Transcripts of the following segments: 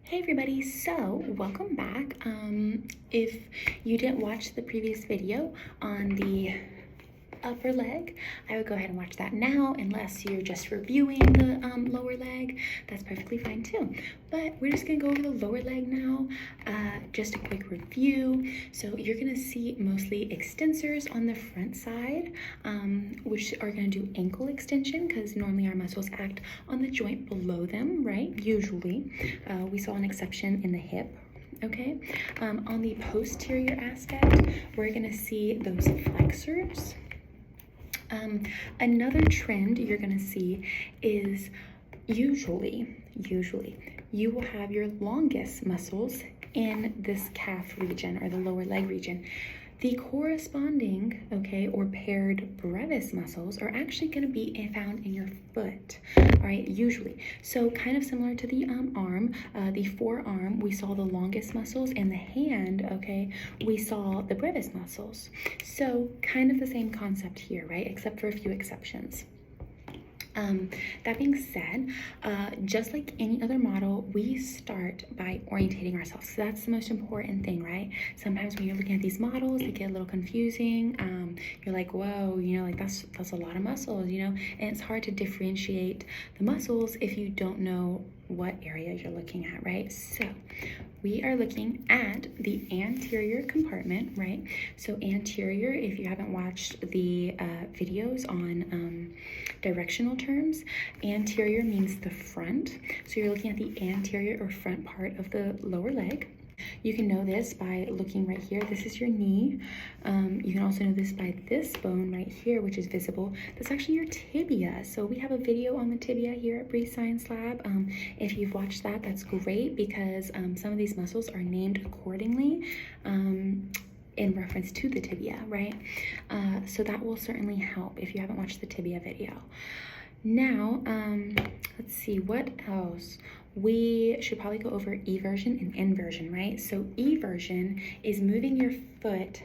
Hey everybody, so welcome back. If you didn't watch the previous video on the upper leg, I would go ahead and watch that now, unless you're just reviewing the lower leg. That's perfectly fine too. But we're just gonna go over the lower leg now. Just a quick review. So you're gonna see mostly extensors on the front side, which are gonna do ankle extension because normally our muscles act on the joint below them, right? Usually. We saw an exception in the hip. Okay, on the posterior aspect, we're gonna see those flexors. Another trend you're gonna see is usually you will have your longest muscles in this calf region or the lower leg region. The corresponding, okay, or paired brevis muscles are actually going to be found in your foot, all right, usually. So kind of similar to the arm, the forearm, we saw the longest muscles, and the hand, okay, we saw the brevis muscles. So kind of the same concept here, right, except for a few exceptions. That being said, just like any other model, we start by orientating ourselves. So that's the most important thing, right? Sometimes when you're looking at these models, they get a little confusing. You're like, whoa, you know, like that's a lot of muscles, you know, and it's hard to differentiate the muscles if you don't know what area you're looking at, right? So we are looking at the anterior compartment, right? So anterior, if you haven't watched the videos on directional terms, anterior means the front. So you're looking at the anterior or front part of the lower leg. You can know this by looking right here. This is your knee. You can also know this by this bone right here, which is visible. That's actually your tibia. So we have a video on the tibia here at Breathe Science Lab. If you've watched that, that's great because some of these muscles are named accordingly in reference to the tibia, right? So that will certainly help if you haven't watched the tibia video. Now, let's see, what else? We should probably go over eversion and inversion, right? So eversion is moving your foot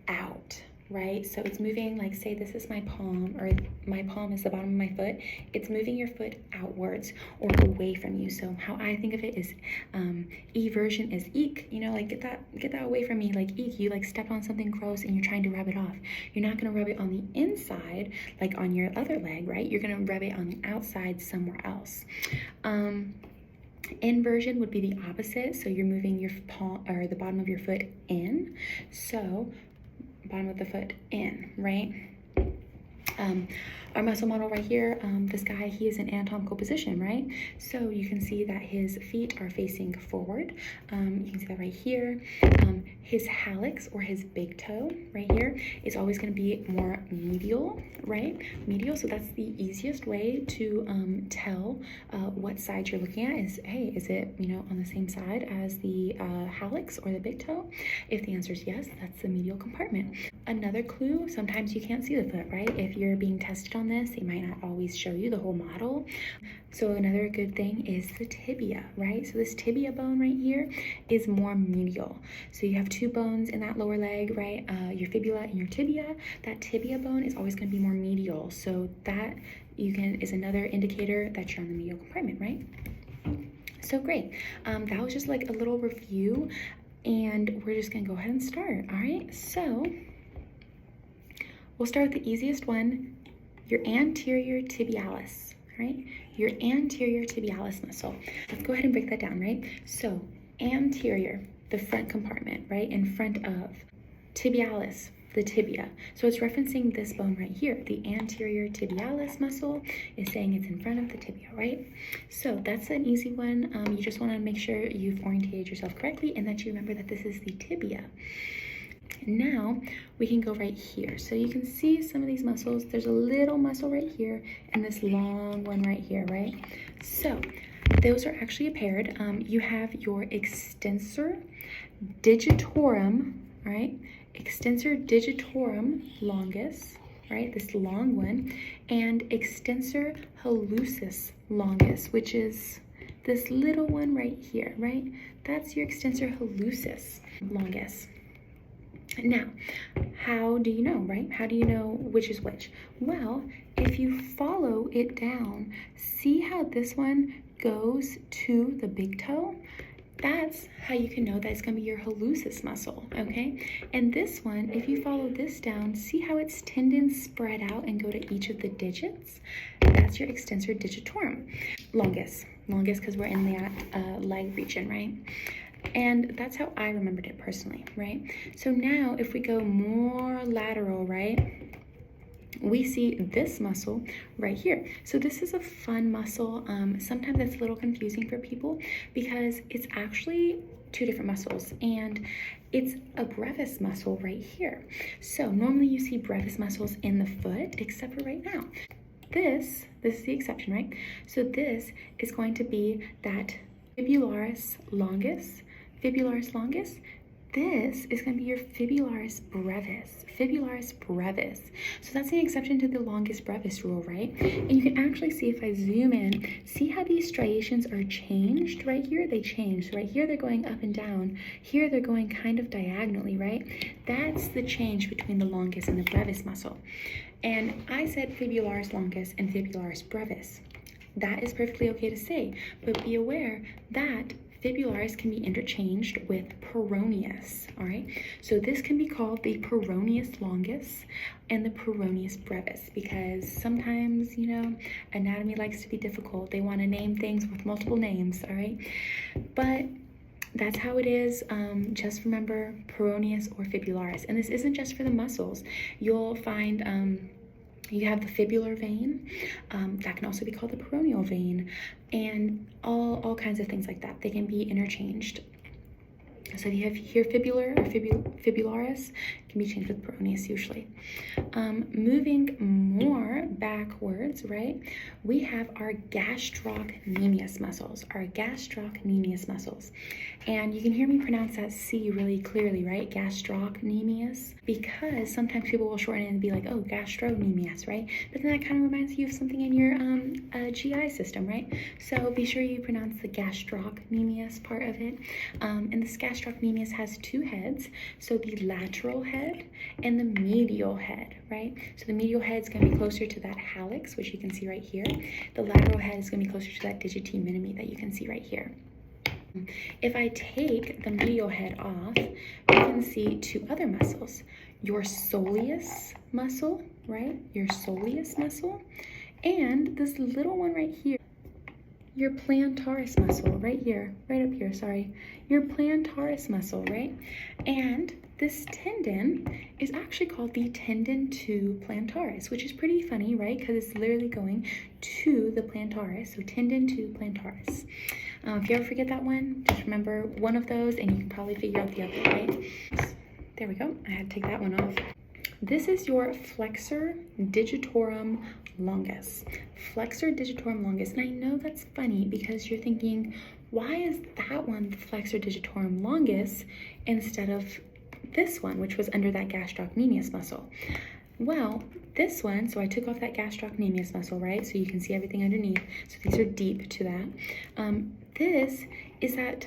out, right? So it's moving, like say this is my palm, or my palm is the bottom of my foot. It's moving your foot outwards or away from you. So how I think of it is eversion is eek, you know, like get that away from me, like eek, you like step on something gross and you're trying to rub it off. You're not gonna rub it on the inside like on your other leg, right? You're gonna rub it on the outside somewhere else. Inversion would be the opposite. So you're moving your palm or the bottom of your foot in. So bottom of the foot in, right? Our muscle model right here, this guy, he is in anatomical position, right? So you can see that his feet are facing forward. You can see that right here. His hallux or his big toe right here is always going to be more medial, right? Medial. So that's the easiest way to tell what side you're looking at is, hey, is it, you know, on the same side as the hallux or the big toe? If the answer is yes, that's the medial compartment. Another clue, sometimes you can't see the foot, right? If you're being tested on this, they might not always show you the whole model. So another good thing is the tibia, right? So this tibia bone right here is more medial. So you have two bones in that lower leg, right? Your fibula and your tibia. That tibia bone is always going to be more medial. So that is another indicator that you're on the medial compartment, right? So great. That was just like a little review, and we're just gonna go ahead and start. All right, so we'll start with the easiest one, your anterior tibialis, right? Your anterior tibialis muscle. Let's go ahead and break that down, right? So anterior, the front compartment, right? In front of tibialis, the tibia. So it's referencing this bone right here. The anterior tibialis muscle is saying it's in front of the tibia, right? So that's an easy one. You just want to make sure you've orientated yourself correctly and that you remember that this is the tibia. Now we can go right here. So you can see some of these muscles. There's a little muscle right here and this long one right here, right? So those are actually paired. You have your extensor digitorum, right? Extensor digitorum longus, right? This long one, and extensor hallucis longus, which is this little one right here, right? That's your extensor hallucis longus. Now, how do you know, right? How do you know which is which? Well, if you follow it down, see how this one goes to the big toe, that's how you can know that it's going to be your hallucis muscle, okay? And this one, if you follow this down, see how its tendons spread out and go to each of the digits? That's your extensor digitorum. Longus because we're in that leg region, right? And that's how I remembered it personally, right? So now if we go more lateral, right, we see this muscle right here. So this is a fun muscle. Sometimes it's a little confusing for people because it's actually two different muscles, and it's a brevis muscle right here. So normally you see brevis muscles in the foot, except for right now. This is the exception, right? So this is going to be that fibularis longus. Fibularis longus. This is going to be your fibularis brevis. Fibularis brevis. So that's the exception to the longus brevis rule, right? And you can actually see, if I zoom in, see how these striations are changed right here? They change. So right here they're going up and down. Here they're going kind of diagonally, right? That's the change between the longus and the brevis muscle. And I said fibularis longus and fibularis brevis. That is perfectly okay to say, but be aware that fibularis can be interchanged with peroneus, all right? So this can be called the peroneus longus and the peroneus brevis, because sometimes, you know, anatomy likes to be difficult. They want to name things with multiple names, all right? But that's how it is. Just remember peroneus or fibularis. And this isn't just for the muscles. You'll find you have the fibular vein, that can also be called the peroneal vein, and all kinds of things like that. They can be interchanged. So if you have here fibular or fibularis, it can be changed with peroneus usually. Moving more backwards, right, we have our gastrocnemius muscles, And you can hear me pronounce that C really clearly, right? Gastrocnemius, because sometimes people will shorten it and be like, oh, gastrocnemius, right? But then that kind of reminds you of something in your GI system, right? So be sure you pronounce the gastrocnemius part of it. And this gastrocnemius has two heads, so the lateral head and the medial head, right? So the medial head is going to be closer to that hallux, which you can see right here. The lateral head is going to be closer to that digiti minimi that you can see right here. If I take the medial head off, you can see two other muscles. Your soleus muscle, right? Your soleus muscle, and this little one right here, your plantaris muscle right here, right up here, sorry. Your plantaris muscle, right? And this tendon is actually called the tendon to plantaris, which is pretty funny, right? Because it's literally going to the plantaris, so tendon to plantaris. If you ever forget that one, just remember one of those and you can probably figure out the other, right? There we go, I had to take that one off. This is your flexor digitorum longus. Flexor digitorum longus, and I know that's funny because you're thinking, why is that one the flexor digitorum longus instead of this one, which was under that gastrocnemius muscle? Well, this one, so I took off that gastrocnemius muscle, right? So you can see everything underneath. So these are deep to that. This is that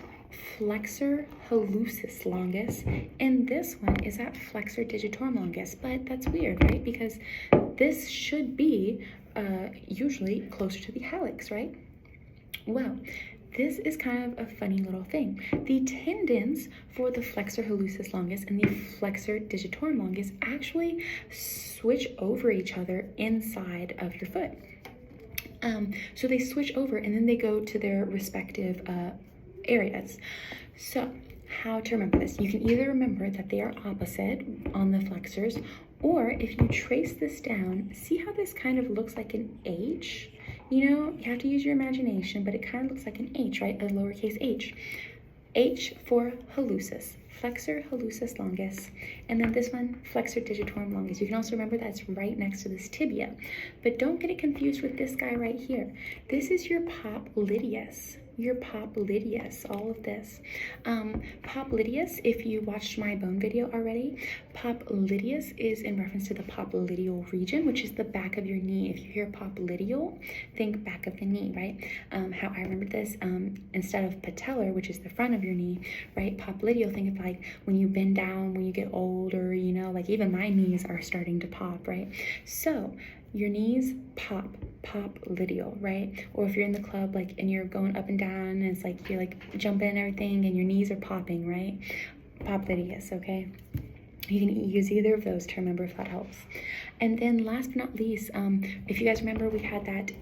flexor hallucis longus, and this one is that flexor digitorum longus. But that's weird, right? Because this should be usually closer to the hallux, right? Well, this is kind of a funny little thing. The tendons for the flexor hallucis longus and the flexor digitorum longus actually switch over each other inside of your foot. So they switch over and then they go to their respective areas. So how to remember this? You can either remember that they are opposite on the flexors, or if you trace this down, see how this kind of looks like an H? You know, you have to use your imagination, but it kind of looks like an H, right? A lowercase h. H for hallucis, flexor hallucis longus, and then this one, flexor digitorum longus. You can also remember that it's right next to this tibia, but don't get it confused with this guy right here. This is your popliteus. Your popliteus, all of this. Popliteus, if you watched my bone video already, popliteus is in reference to the popliteal region, which is the back of your knee. If you hear popliteal, think back of the knee, right? How I remember this, instead of patellar, which is the front of your knee, right? Popliteal, think of like when you bend down, when you get older, you know, like even my knees are starting to pop, right? So your knees pop, popliteal, right? Or if you're in the club, like, and you're going up and down, and it's like you're like jumping and everything, and your knees are popping, right? Popliteus, okay? You can use either of those to remember if that helps. And then last but not least, if you guys remember, we had that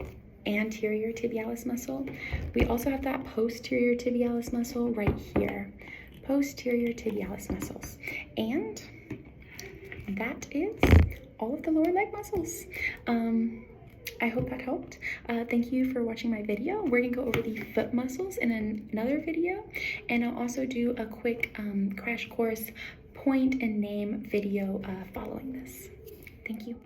anterior tibialis muscle. We also have that posterior tibialis muscle right here. Posterior tibialis muscles. And that is all of the lower leg muscles. I hope that helped. Thank you for watching my video. We're gonna go over the foot muscles in another video, and I'll also do a quick crash course point and name video following this. Thank you.